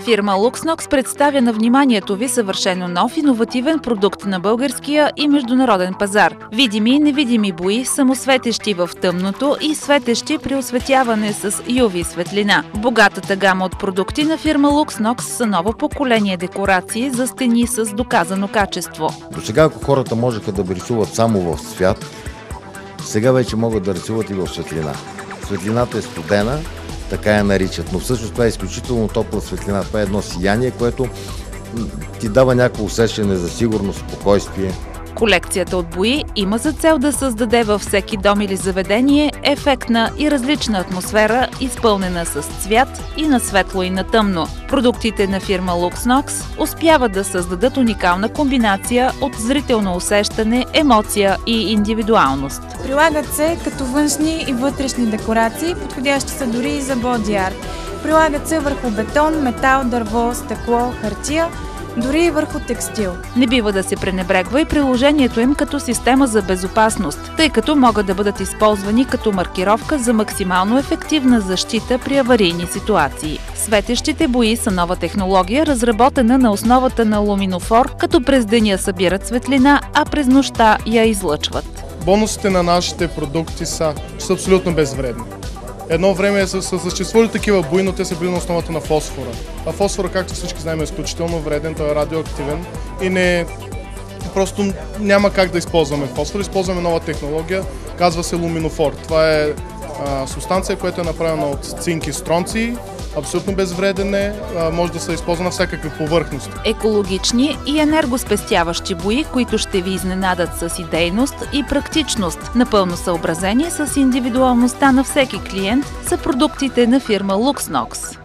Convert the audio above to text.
Фирма Luxnox представя на вниманието ви съвършено нов иновативен продукт на българския и международен пазар. Видими и невидими бои, самосветещи в тъмното и светещи при осветяване с UV светлина. Богатата гама от продукти на фирма Luxnox са ново поколение декорации за стени с доказано качество. До сега, ако хората можеха да рисуват само в цвят, сега вече могат да рисуват и в светлина. Светлината е студена, така я наричат, но всъщност това е изключително топла светлина. Това е едно сияние, което ти дава някакво усещане за сигурност, спокойствие. Колекцията от бои има за цел да създаде във всеки дом или заведение ефектна и различна атмосфера, изпълнена с цвят и на светло и на тъмно. Продуктите на фирма Luxnox успяват да създадат уникална комбинация от зрително усещане, емоция и индивидуалност. Прилагат се като външни и вътрешни декорации, подходящи са дори и за боди арт. Прилагат се върху бетон, метал, дърво, стъкло, хартия, дори и върху текстил. Не бива да се пренебрегва и приложението им като система за безопасност, тъй като могат да бъдат използвани като маркировка за максимално ефективна защита при аварийни ситуации. Светещите бои са нова технология, разработена на основата на луминофор, като през деня събират светлина, а през нощта я излъчват. Бонусите на нашите продукти са абсолютно безвредни. Едно време са съществували такива бои, но те са били на основата на фосфора. А фосфора, както всички знаем, е изключително вреден, той е радиоактивен и просто няма как да използваме фосфор. Използваме нова технология, казва се луминофор. Това е субстанция, която е направена от цинк и стронций, абсолютно безвреден е, може да се използва на всякакви повърхности. Екологични и енергоспестяващи бои, които ще ви изненадат с идейност и практичност, напълно съобразени с индивидуалността на всеки клиент, са продуктите на фирма Luxnox.